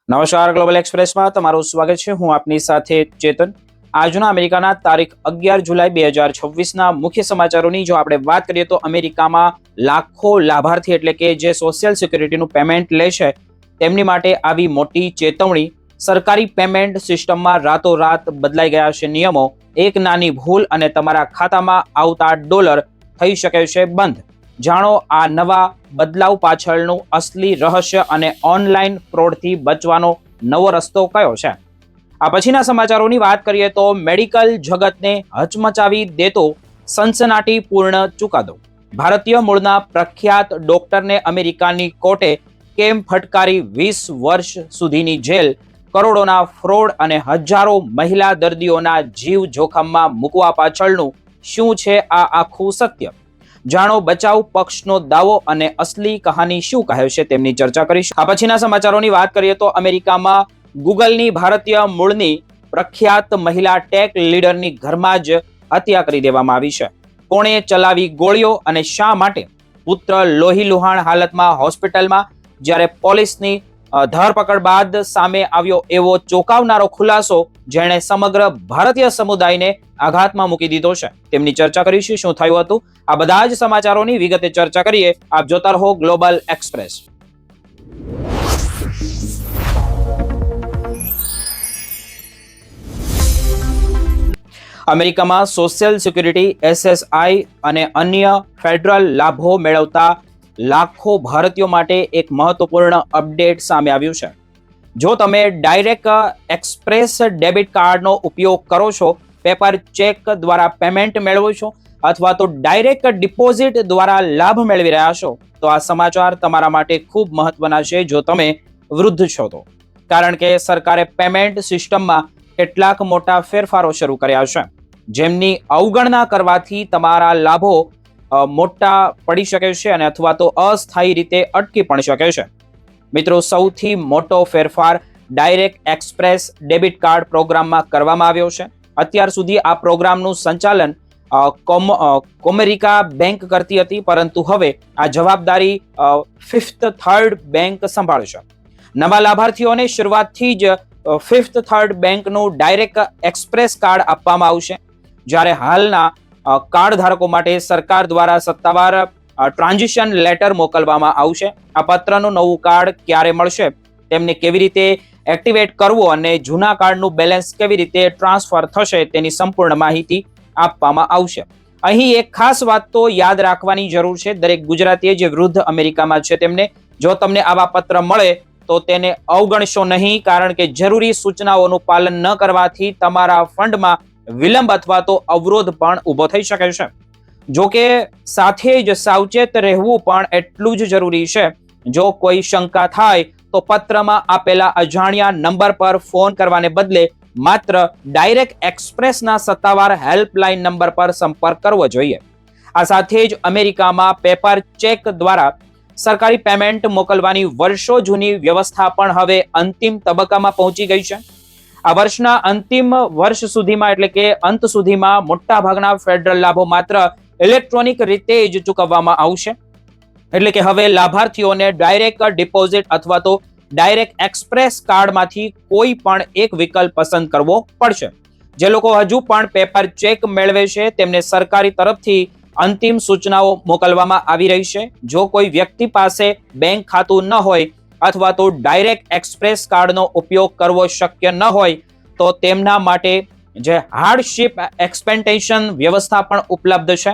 નમસ્કાર, ગ્લોબલ એક્સપ્રેસમાં તમારું સ્વાગત છે. હું આપની સાથે ચેતન. આજના અમેરિકાના તારીખ 11 જુલાઈ 2026ના મુખ્ય સમાચારોની જો આપણે વાત કરીએ તો અમેરિકામાં લાખો લાભાર્થી એટલે કે જે સોશિયલ સિક્યુરિટીનું પેમેન્ટ લે છે તેમની માટે આવી મોટી ચેતવણી. સરકારી પેમેન્ટ સિસ્ટમમાં રાતોરાત બદલાઈ ગયા છે નિયમો. એક નાની ભૂલ અને તમારા ખાતામાં આવતા ડોલર થઈ શકે છે બંધ. જાણો આ નવા બદલાવ પાછળનું અસલી રહસ્ય અને ઓનલાઈન ફ્રોડથી બચવાનો નવો રસ્તો કયો છે. આ પછીના સમાચારોની વાત કરીએ તો મેડિકલ જગતને હચમચાવી દેતો સનસનાટીપૂર્ણ ચુકાદો. ભારતીય મૂળના પ્રખ્યાત ડોક્ટરને અમેરિકાની કોર્ટે કેમ ફટકારી 20 વર્ષ સુધીની જેલ, કરોડોના ફ્રોડ અને હજારો મહિલા દર્દીઓના જીવ જોખમમાં મૂકવા પાછળનું શું છે આ આખું સત્ય. જાણો બચાવ પક્ષનો દાવો અને અસલી કહાની શું કહે છે તેમની ચર્ચા કરીશું. આ પછીના સમાચારોની વાત કરીએ તો અમેરિકામાં ગૂગલની ભારતીય મૂળની પ્રખ્યાત મહિલા ટેક લીડરની ઘરમાં જ હત્યા કરી દેવામાં આવી છે. કોણે ચલાવી ગોળીઓ અને શા માટે? પુત્ર લોહીલુહાણ હાલતમાં હોસ્પિટલમાં, જ્યારે પોલીસની ધરપકડ બાદ સામે આવ્યો એવો ચોંકાવનારો ખુલાસો જેણે સમગ્ર ભારતીય સમુદાયને આઘાતમાં મૂકી દીધો છે. તેમની ચર્ચા કરીશું. શું થયું હતું આ બધા જ સમાચારોની વિગતે ચર્ચા કરીએ. આપ જોતા રહો ગ્લોબલ એક્સપ્રેસ. અમેરિકામાં સોશિયલ સિક્યુરિટી, SSI અને અન્ય ફેડરલ લાભો મેળવતા લાખો ભારતીયો માટે એક મહત્વપૂર્ણ અપડેટ સામે આવ્યું છે. જો તમે ડાયરેક્ટ એક્સપ્રેસ ડેબિટ કાર્ડનો ઉપયોગ કરો છો, પેપર ચેક દ્વારા પેમેન્ટ મેળવો છો અથવા તો ડાયરેક્ટ ડિપોઝિટ દ્વારા લાભ મેળવી રહ્યા છો, તો આ સમાચાર તમારા માટે ખૂબ મહત્વના છે જો તમે વૃદ્ધ છો તો. કારણ કે સરકારે પેમેન્ટ સિસ્ટમમાં કેટલાક મોટા ફેરફારો શરૂ કર્યા છે જેમની અવગણના કરવાથી તમારા લાભો મોટા પડી શકે છે અને અથવા તો અસ્થાયી રીતે અટકી પણ શકે છે. મિત્રો, સૌથી મોટો ફેરફાર ડાયરેક્ટ એક્સપ્રેસ ડેબિટ કાર્ડ પ્રોગ્રામમાં કરવામાં આવ્યો છે. અત્યાર સુધી આ પ્રોગ્રામનું સંચાલન કોમેરિકા બેંક કરતી હતી, પરંતુ હવે આ જવાબદારી ફિફ્થ થર્ડ બેંક સંભાળશે. નવા લાભાર્થીઓને શરૂઆતથી જ ફિફ્થ થર્ડ બેંકનું ડાયરેક્ટ એક્સપ્રેસ કાર્ડ આપવામાં આવશે, જ્યારે હાલના કાર્ડ ધારકો માટે સરકાર દ્વારા સત્તાવાર ટ્રાન્ઝિશન લેટર મોકલવામાં આવશે. આ પત્રનું નવું કાર્ડ ક્યારે મળશે, તેમને કેવી રીતે એક્ટિવેટ કરવું અને જૂના કાર્ડનું બેલેન્સ કેવી રીતે ટ્રાન્સફર થશે તેની સંપૂર્ણ માહિતી આપવામાં આવશે. અહીં એક ખાસ વાત તો યાદ રાખવાની જરૂર છે દરેક ગુજરાતીએ જે વૃદ્ધ અમેરિકામાં છે તેમને. જો તમને આવા પત્ર મળે તો તેને અવગણશો નહીં, કારણ કે જરૂરી સૂચનાઓનું પાલન ન કરવાથી તમારા ફંડમાં વિલંબ અથવા તો અવરોધ પણ ઊભો થઈ શકે છે. જો કે સાથે જ સાવચેત રહેવું પણ એટલું જ જરૂરી છે. જો કોઈ શંકા થાય તો પત્રમાં આપેલા અજાણ્યા નંબર પર ફોન કરવાને બદલે માત્ર ડાયરેક્ટ એક્સપ્રેસના સત્તાવાર હેલ્પલાઇન નંબર પર સંપર્ક કરવો જોઈએ. આ સાથે જ અમેરિકામાં પેપર ચેક દ્વારા સરકારી પેમેન્ટ મોકલવાની વર્ષો જૂની વ્યવસ્થા પણ હવે અંતિમ તબક્કામાં પહોંચી ગઈ છે. આ વર્ષના અંતિમ વર્ષ સુધીમાં એટલે કે અંત સુધીમાં મોટા ભાગના ફેડરલ લાભો માત્ર ઇલેક્ટ્રોનિક રીતે જ ચૂકવવામાં આવશે. એટલે કે હવે લાભાર્થીઓને ડાયરેક્ટ ડિપોઝિટ અથવા તો ડાયરેક્ટ એક્સપ્રેસ કાર્ડમાંથી કોઈ પણ એક વિકલ્પ પસંદ કરવો પડશે. જે લોકો હજુ પણ પેપર ચેક મેળવે છે તેમને સરકારી તરફથી અંતિમ સૂચનાઓ મોકલવામાં આવી રહી છે. જો કોઈ વ્યક્તિ પાસે બેંક ખાતું ન હોય અથવા તો ડાયરેક્ટ એક્સપ્રેસ કાર્ડનો ઉપયોગ કરવો શક્ય ન હોય તો તેમના માટે જે હાર્ડશિપ એક્સપેન્ટેશન વ્યવસ્થા પણ ઉપલબ્ધ છે,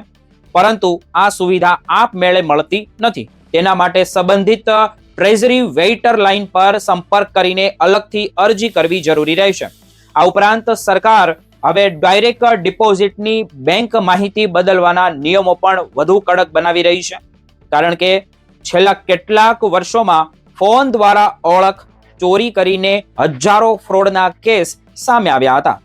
પરંતુ આ સુવિધા આપમેળે મળતી નથી. તેના માટે સંબંધિત ટ્રેઝરી વેઇટર લાઇન પર સંપર્ક કરીને અલગથી અરજી કરવી જરૂરી રહેશે. આ ઉપરાંત સરકાર હવે ડાયરેક્ટ ડિપોઝિટની બેંક માહિતી બદલવાના નિયમો પણ વધુ કડક બનાવી રહી છે, કારણ કે છેલ્લા કેટલાક વર્ષોમાં ફોન દ્વારા ઓળખ ચોરી કરીને હજારો ફ્રોડના કેસ સામે આવ્યા હતા.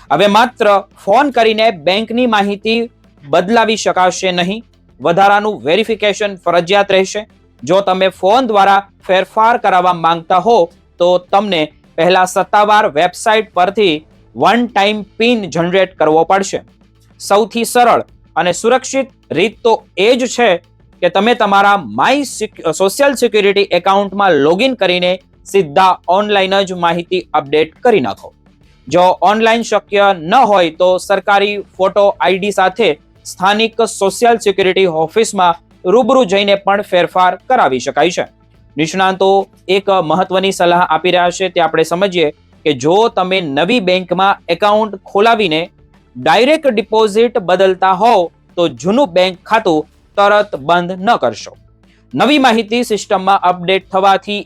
હવે માત્ર ફોન કરીને બેંકની માહિતી બદલાવી શકાશે નહીં, વધારાનું વેરિફિકેશન ફરજિયાત રહેશે. જો તમે ફોન દ્વારા ફેરફાર કરાવવા માંગતા હો તો તમને પહેલા સત્તાવાર વેબસાઇટ પરથી વન ટાઈમ પિન જનરેટ કરવો પડશે. સૌથી સરળ અને સુરક્ષિત રીત તો એ જ છે કે તમે તમારા માય સોશિયલ સિક્યુરિટી એકાઉન્ટમાં લોગિન કરીને સીધા ઓનલાઈન જ માહિતી અપડેટ કરી નાખો. જો ઓનલાઈન શક્ય ન હોય તો સરકારી ફોટો આઈડી સાથે સ્થાનિક સોશિયલ સિક્યુરિટી ઓફિસમાં રૂબરૂ જઈને પણ ફેરફાર કરાવી શકાય છે. નિષ્ણાંતો એક મહત્વની સલાહ આપી રહ્યા છે તે આપણે સમજીએ કે જો તમે નવી બેંકમાં એકાઉન્ટ ખોલાવીને ડાયરેક્ટ ડિપોઝિટ બદલતા હોવ તો જૂનું બેંક ખાતું તરત બંધ ન કરશો. નવી માહિતી સિસ્ટમમાં અપડેટ થવાથી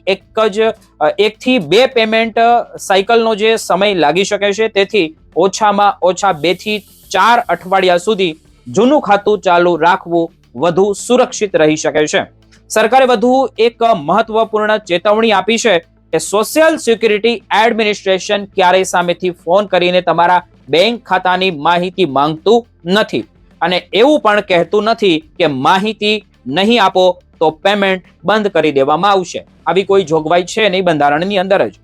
એકથી બે પેમેન્ટ સાયકલનો જે સમય લાગી શકે છે, તેથી ઓછામાં ઓછા 2 થી 4 અઠવાડિયા સુધી જૂનું ખાતું ચાલુ રાખવું વધુ સુરક્ષિત રહી શકે છે. સરકારે વધુ એક મહત્વપૂર્ણ ચેતવણી આપી છે કે સોશિયલ સિક્યુરિટી એડમિનિસ્ટ્રેશન ક્યારેય સામેથી ફોન કરીને તમારા બેંક ખાતાની માહિતી માંગતું નથી અને એવું પણ કહેતું નથી કે માહિતી નહીં આપો તો પેમેન્ટ બંધ કરી દેવામાં આવશે. આવી કોઈ જોગવાઈ છે નહીં બંધારણની અંદર જ.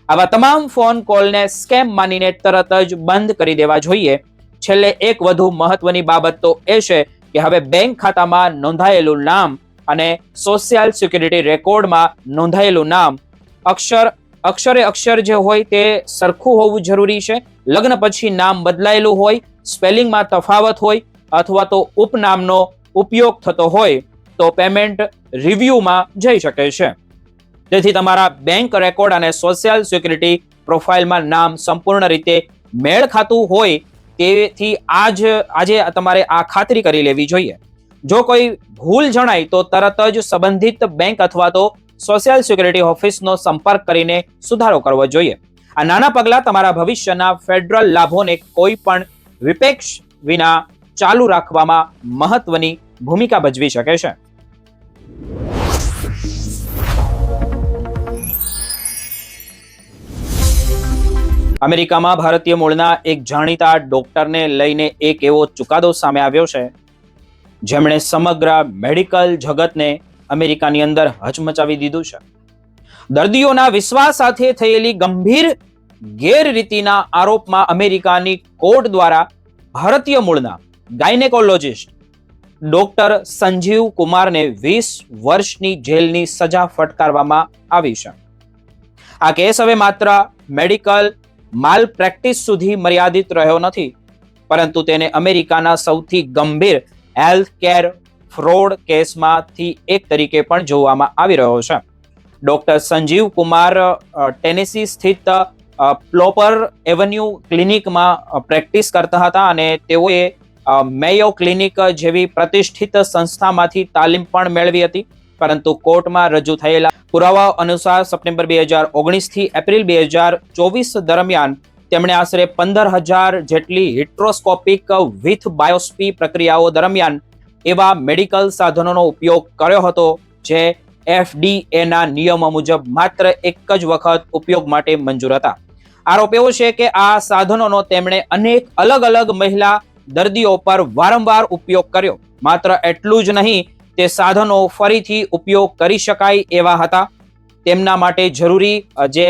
આવા તમામ ફોન કોલને સ્કેમ માનીને તરત જ બંધ કરી દેવા જોઈએ. છેલ્લે એક વધુ મહત્વની બાબત તો એ છે કે હવે બેંક ખાતામાં નોંધાયેલું નામ અને સોશિયલ સિક્યુરિટી રેકોર્ડમાં નોંધાયેલું નામ અક્ષરે જે હોય તે સરખું હોવું જરૂરી છે. લગ્ન પછી નામ બદલાયેલું હોય, સ્પેલિંગમાં તફાવત હોય અથવા તો ઉપનામનો ઉપયોગ થતો હોય તો પેમેન્ટ રિવ્યુમાં જઈ શકે છે. તેથી તમારા બેંક રેકોર્ડ અને સોશિયલ સિક્યુરિટી પ્રોફાઇલમાં નામ સંપૂર્ણ રીતે મેળ ખાતું હોય તેથી આજે તમારે આ ખાતરી કરી લેવી જોઈએ. જો કોઈ ભૂલ જણાય તો તરત જ સંબંધિત બેંક અથવા તો સોશિયલ સિક્યુરિટી ઓફિસનો સંપર્ક કરીને સુધારો કરવો જોઈએ. આ નાના પગલાં તમારા ભવિષ્યના ફેડરલ લાભોને કોઈ પણ વિપેક્ષ વિના ચાલુ રાખવામાં મહત્વની ભૂમિકા ભજવી શકે છે. અમેરિકામાં ભારતીય મૂળના એક જાણીતા ડોક્ટરને લઈને એક એવો ચુકાદો સામે આવ્યો છે જેમણે સમગ્ર મેડિકલ જગતને અમેરિકાની અંદર હચમચાવી દીધું છે. દર્દીઓના વિશ્વાસ સાથે થયેલી ગંભીર ગેરરીતિના આરોપમાં અમેરિકાની કોર્ટ દ્વારા ભારતીય મૂળના ગાયનેકોલોજિસ્ટ ડોક્ટર સંજીવ કુમારને 20 વર્ષની જેલની સજા ફટકારવામાં આવી છે. આ કેસ હવે માત્ર મેડિકલ માલ પ્રેક્ટિસ સુધી મર્યાદિત રહ્યો નથી, પરંતુ તેને અમેરિકાના સૌથી ગંભીર હેલ્થ કેર ફ્રોડ કેસમાંથી એક તરીકે પણ જોવામાં આવી રહ્યો છે. ડોક્ટર સંજીવ કુમાર ટેનેસી સ્થિત પ્લોપર એવન્યુ ક્લિનિકમાં પ્રેક્ટિસ કરતા હતા અને તેઓએ મેયો ક્લિનિક જેવી પ્રતિષ્ઠિત સંસ્થામાંથી તાલીમ પણ મેળવી હતી. પરંતુ કોર્ટમાં રજૂ થયેલા પુરાવાઓ અનુસાર સપ્ટેમ્બર 2019 થી એપ્રિલ 2024 દરમિયાન તેમણે આશરે 15,000 જેટલી હિસ્ટ્રોસ્કોપિક વિથ બાયોપ્સી પ્રક્રિયાઓ દરમિયાન એવા મેડિકલ સાધનોનો ઉપયોગ કર્યો હતો જે FDA નિયમો મુજબ માત્ર એક જ વખત ઉપયોગ માટે મંજૂર હતા. આરોપ એવો છે કે આ સાધનોનો તેમણે અનેક અલગ અલગ મહિલા દર્દીઓ પર વારંવાર ઉપયોગ કર્યો. માત્ર એટલું જ નહીં, તે સાધનો ફરીથી ઉપયોગ કરી શકાય એવા હતા. તેમના માટે જરૂરી જે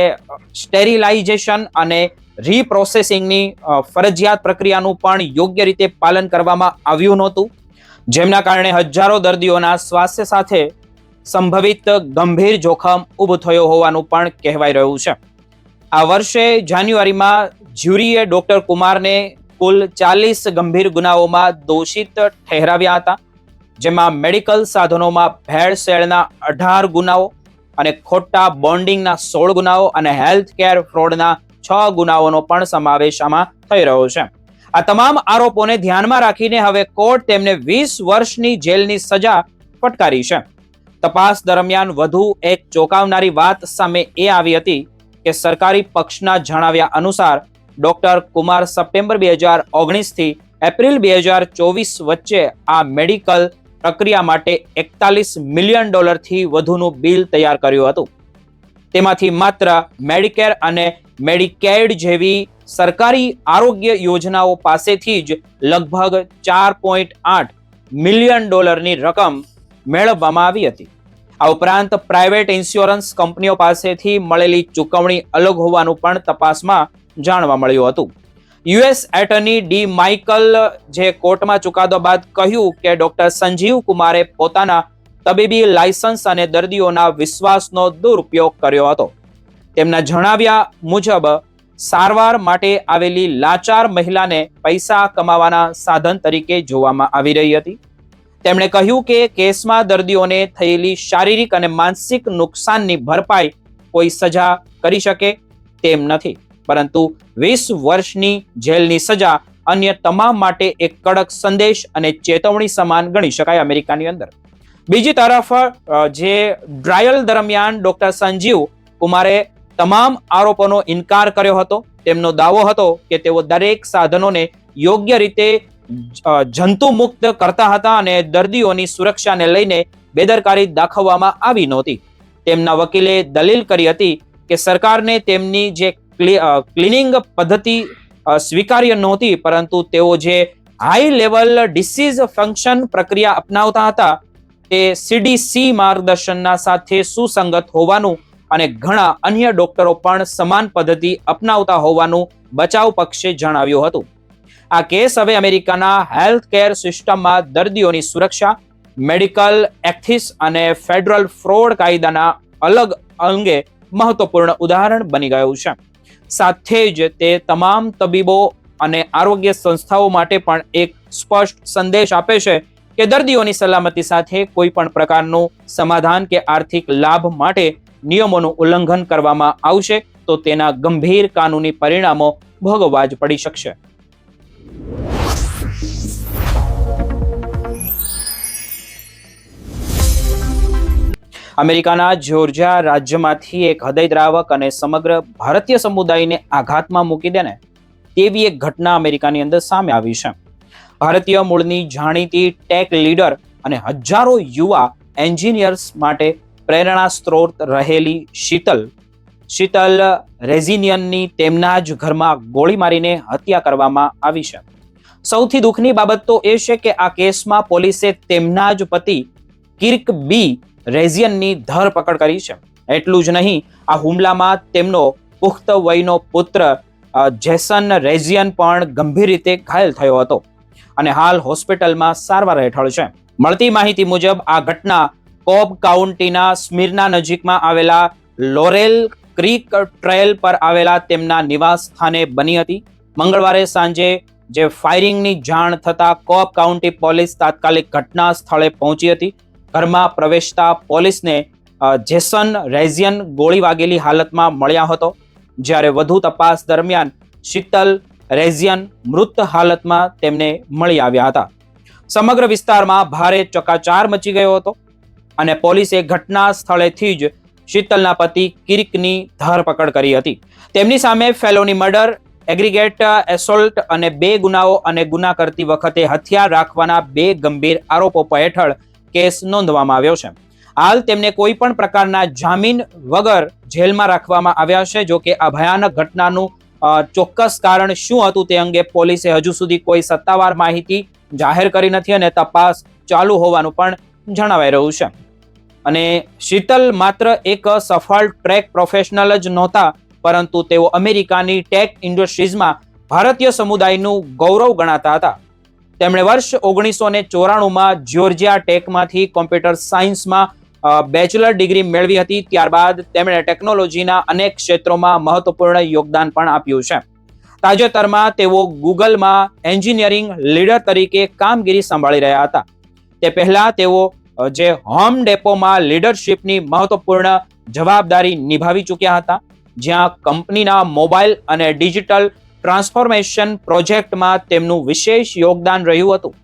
સ્ટેરિલાઇઝેશન અને રીપ્રોસેસિંગની ફરજિયાત પ્રક્રિયાનું પણ યોગ્ય રીતે પાલન કરવામાં આવ્યું નહોતું, જેમના કારણે હજારો દર્દીઓના સ્વાસ્થ્ય સાથે સંભવિત ગંભીર જોખમ ઊભું થયો હોવાનું પણ કહેવાય રહ્યું છે. આ વર્ષે જાન્યુઆરીમાં જ્યુરીએ ડોક્ટર કુમારને કુલ 40 ગંભીર ગુનાઓમાં દોષિત ઠહેરાવ્યા હતા, જેમાં મેડિકલ સાધનોમાં ભેળસેળના 18 ગુનાઓ અને ખોટા બોન્ડિંગના 16 ગુનાઓ અને હેલ્થ કેર ફ્રોડના 6 ગુનાઓનો પણ સમાવેશ આમાં થઈ રહ્યો છે. આ તમામ આરોપોને ધ્યાનમાં રાખીને હવે કોર્ટ તેમને 20 વર્ષની જેલની સજા ફટકારી છે. તપાસ દરમિયાન વધુ એક ચોંકાવનારી વાત સામે એ આવી હતી કે સરકારી પક્ષના જણાવ્યા અનુસાર ડોક્ટર કુમાર સપ્ટેમ્બર 2019 થી એપ્રિલ 2024 વચ્ચે આ મેડિકલ પ્રક્રિયા માટે $41 મિલિયન થી વધુનું બિલ તૈયાર કર્યું હતું. તેમાંથી માત્ર મેડિકેર અને મેડિકેડ જેવી સરકારી આરોગ્ય યોજનાઓ પાસેથી જ લગભગ $4.8 મિલિયન ની રકમ મેળવવામાં આવી હતી. આ ઉપરાંત પ્રાઇવેટ ઇન્સ્યોરન્સ કંપનીઓ પાસેથી મળેલી ચૂકવણી અલગ હોવાનું પણ તપાસમાં જાણવા મળ્યું હતું. યુએસ એટર્ની ડી માઇકલ જે કોર્ટમાં ચુકાદો બાદ કહ્યું કે ડોક્ટર સંજીવ કુમારે પોતાના તબીબી લાયસન્સ અને દર્દીઓના વિશ્વાસનો દુરુપયોગ કર્યો હતો. તેમના જણાવ્યા મુજબ સારવાર માટે આવેલી લાચાર મહિલાને પૈસા કમાવાના સાધન તરીકે જોવામાં આવી રહી હતી. તેમણે કહ્યું કે કેસમાં દર્દીઓને થયેલી શારીરિક અને માનસિક નુકસાનની ભરપાઈ કોઈ સજા કરી શકે તેમ નથી, પરંતુ 20 વર્ષની જેલની સજા અન્ય તમામ માટે એક કડક સંદેશ અને ચેતવણી સમાન ગણી શકાય અમેરિકાની અંદર. બીજી તરફ જે ટ્રાયલ દરમિયાન ડોક્ટર સંજીવ કુમારે તમામ આરોપોનો ઇનકાર કર્યો હતો. તેમનો દાવો હતો કે તેઓ દરેક સાધનોને યોગ્ય રીતે જંતુ મુક્ત કરતા હતા અને દર્દીઓની સુરક્ષાને લઈને બેદરકારી દાખવવામાં આવી નહોતી. તેમના વકીલે દલીલ કરી હતી કે સરકારને તેમની જે ક્લિનિંગ પદ્ધતિ સ્વીકાર્ય નહોતી, પરંતુ તેઓ જે હાઈ લેવલ ડિસીઝ ફંક્શન પ્રક્રિયા અપનાવતા હતા તે CDC માર્ગદર્શનના સાથે સુસંગત હોવાનું અને ઘણા અન્ય ડોક્ટરો પણ સમાન પદ્ધતિ અપનાવતા હોવાનું બચાવ પક્ષે જણાવ્યું હતું. આ કેસ હવે અમેરિકાના હેલ્થ કેર સિસ્ટમમાં દર્દીઓની સુરક્ષા, મેડિકલ એથિક્સ અને ફેડરલ ફ્રોડ કાયદાના અલગ અંગે મહત્વપૂર્ણ ઉદાહરણ બની ગયું છે. સાથે જ તે તમામ તબીબો અને આરોગ્ય સંસ્થાઓ માટે પણ એક સ્પષ્ટ સંદેશ આપે છે કે દર્દીઓની સલામતી સાથે કોઈ પણ પ્રકારનું સમાધાન કે આર્થિક લાભ માટે નિયમોનું ઉલ્લંઘન કરવામાં આવશે તો તેના ગંભીર કાનૂની પરિણામો ભોગવવા જ પડી શકશે. અમેરિકાના જ્યોર્જિયા રાજ્યમાંથી એક હૃદયદ્રાવક અને સમગ્ર ભારતીય સમુદાયને આઘાતમાં મૂકી દે ને તેવી એક ઘટના અમેરિકાની અંદર સામે આવી છે. ભારતીય મૂળની જાણીતી ટેક લીડર અને હજારો યુવા એન્જિનિયર્સ માટે પ્રેરણા સ્ત્રોત રહેલી શીતલ રેઝિનિયનની તેમના જ ઘરમાં ગોળી મારીને હત્યા કરવામાં આવી છે. સૌથી દુઃખની બાબત તો એ છે કે આ કેસમાં પોલીસે તેમના જ પતિ કિર્ક બી રેઝિયનની ધરપકડ કરી છે. એટલું જ નહીં, આ હુમલામાં તેમનો પુખ્ત વયનો પુત્ર જેસન રેઝિયન પણ ગંભીર રીતે ઘાયલ થયો હતો અને હાલ હોસ્પિટલમાં સારવાર હેઠળ છે. મળતી માહિતી મુજબ આ ઘટના કોબ કાઉન્ટીના સ્મિર્ના નજીકમાં આવેલા લોરેલ ક્રીક ટ્રેલ પર આવેલા તેમના નિવાસ સ્થાને બની હતી. મંગળવારે સાંજે જે ફાયરિંગની જાણ થતા કોબ કાઉન્ટી પોલીસ તાત્કાલિક ઘટના સ્થળે પહોંચી હતી. ઘરમાં પ્રવેશતા પોલીસને જેસન રેઝિયન ગોળી વાગેલી હાલતમાં મળ્યા હતો, જ્યારે વધુ તપાસ દરમિયાન શીતલ રેઝિયન મૃત હાલતમાં તેમને મળી આવ્યા હતા. સમગ્ર વિસ્તારમાં ભારે ચકાચાર મચી ગયો હતો અને પોલીસે ઘટના સ્થળેથી જ શીતલના પતિ કિર્કની ધરપકડ કરી હતી. તેમની સામે ફેલોની મર્ડર, એગ્રીગેટ એસોલ્ટ અને 2 ગુનાઓ અને ગુના કરતી વખતે હથિયાર રાખવાના 2 ગંભીર આરોપો હેઠળ કેસ નોંધવામાં આવ્યો છે. હાલ તેમને કોઈ પણ પ્રકારના જામીન વગર જેલમાં રાખવામાં આવ્યા છે. જો કે આ ભયાનક ઘટનાનું ચોક્કસ કારણ શું હતું તે અંગે પોલીસે હજુ સુધી કોઈ સત્તાવાર માહિતી જાહેર કરી નથી અને તપાસ ચાલુ હોવાનું પણ જણાવાઈ રહ્યું છે. અને શીતલ માત્ર એક સફળ ટ્રેક પ્રોફેશનલ જ નહોતા, પરંતુ તેઓ અમેરિકાની ટેક ઇન્ડસ્ટ્રીઝમાં ભારતીય સમુદાયનું ગૌરવ ગણાતા હતા. તેમણે વર્ષ 1994માં જ્યોર્જિયા ટેકમાંથી કોમ્પ્યુટર સાયન્સમાં બેચલર ડિગ્રી મેળવી હતી. ત્યારબાદ તેમણે ટેકનોલોજીના અનેક ક્ષેત્રોમાં મહત્વપૂર્ણ યોગદાન પણ આપ્યું છે. તાજેતરમાં તેઓ ગૂગલમાં એન્જિનિયરિંગ લીડર તરીકે કામગીરી સંભાળી રહ્યા હતા. તે પહેલા તેઓ જે હોમ ડેપોમાં લીડરશિપની મહત્વપૂર્ણ જવાબદારી નિભાવી ચૂક્યા હતા, જ્યાં કંપનીના મોબાઈલ અને ડિજિટલ ટ્રાન્સફોર્મેશન પ્રોજેક્ટમાં તેમનું વિશેષ યોગદાન રહ્યું હતું.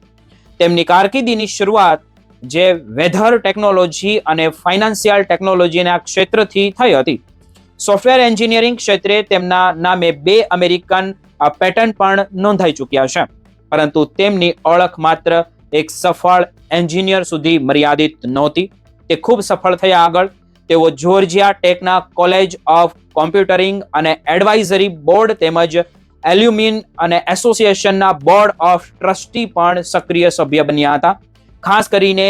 તેમની કારકિર્દીની શરૂઆત જે વેધર ટેકનોલોજી અને ફાઇનાન્શિયલ ટેકનોલોજીના ક્ષેત્રથી થઈ હતી. સોફ્ટવેર એન્જિનિયરિંગ ક્ષેત્રે તેમના નામે 2 અમેરિકન પેટન્ટ પણ નોંધાઈ ચૂક્યા છે, પરંતુ તેમની ઓળખ માત્ર એક સફળ એન્જિનિયર સુધી મર્યાદિત નહોતી. તે ખૂબ સફળ થયા આગળ. તેઓ જ્યોર્જિયા ટેકના કોલેજ ઓફ કોમ્પ્યુટરિંગ અને એડવાઇઝરી બોર્ડ તેમજ એલ્યુમિન અને એસોસિએશનના બોર્ડ ઓફ ટ્રસ્ટી પણ સક્રિય સભ્ય બન્યા હતા. ખાસ કરીને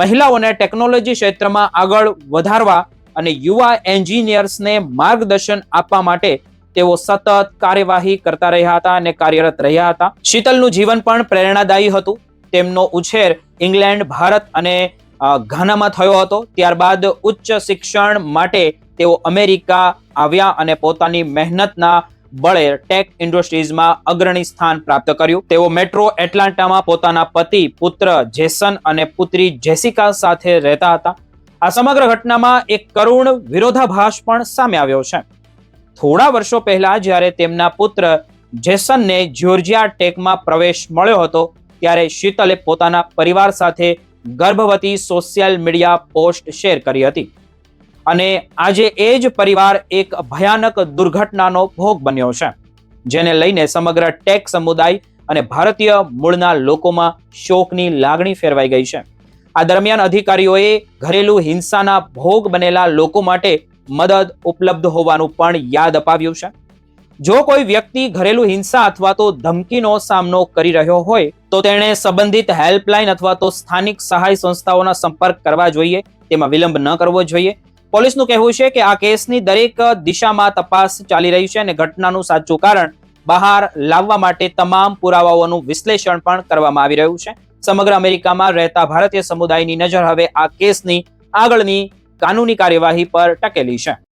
મહિલાઓને ટેકનોલોજી ક્ષેત્રમાં આગળ વધારવા અને યુવા એન્જિનિયર્સને માર્ગદર્શન આપવા માટે તેઓ સતત કાર્યવાહી કરતા રહ્યા હતા અને કાર્યરત રહ્યા હતા. શીતલનું જીવન પણ પ્રેરણાદાયી હતું. તેમનો ઉછેર ઇંગ્લેન્ડ, ભારત અને ઘાનામાં થયો હતો. ત્યારબાદ ઉચ્ચ શિક્ષણ માટે તેઓ અમેરિકા આવ્યા અને પોતાની મહેનતના બળે ટેક ઇન્ડસ્ટ્રીઝમાં અગ્રણી સ્થાન પ્રાપ્ત કર્યું. તેઓ મેટ્રો એટલાન્ટામાં પોતાના પતિ, પુત્ર જેસન અને પુત્રી જેસિકા સાથે રહેતા હતા. આ સમગ્ર ઘટનામાં એક કરુણ વિરોધાભાસ પણ સામે આવ્યો છે. થોડા વર્ષો પહેલા જ્યારે તેમના પુત્ર જેસનને જ્યોર્જિયા ટેકમાં પ્રવેશ મળ્યો હતો, ત્યારે શીતલે પોતાના પરિવાર સાથે ગર્ભવતી સોશિયલ મીડિયા પોસ્ટ શેર કરી હતી. અને આજે એ જ પરિવાર એક ભયાનક દુર્ઘટનાનો ભોગ બન્યો છે, જેને લઈને સમગ્ર ટેક સમુદાય અને ભારતીય મૂળના લોકોમાં શોકની લાગણી ફેરવાઈ ગઈ છે. આ દરમિયાન અધિકારીઓએ ઘરેલુ હિંસાના ભોગ બનેલા લોકો માટે મદદ ઉપલબ્ધ હોવાનું પણ યાદ અપાવ્યું છે. જો કોઈ વ્યક્તિ ઘરેલુ હિંસા અથવા તો ધમકીનો સામનો કરી રહ્યો હોય તો તેણે સંબંધિત હેલ્પલાઇન અથવા તો સ્થાનિક સહાય સંસ્થાઓના સંપર્ક કરવા જોઈએ. તેમાં વિલંબ ન કરવો જોઈએ. પોલીસનું કહેવું છે કે આ કેસની દરેક દિશામાં તપાસ ચાલી રહી છે અને ઘટનાનું સાચું કારણ બહાર લાવવા માટે તમામ પુરાવાઓનું વિશ્લેષણ પણ કરવામાં આવી રહ્યું છે. સમગ્ર અમેરિકામાં રહેતા ભારતીય સમુદાયની નજર હવે આ કેસની આગળની કાનૂની કાર્યવાહી પર ટકેલી છે.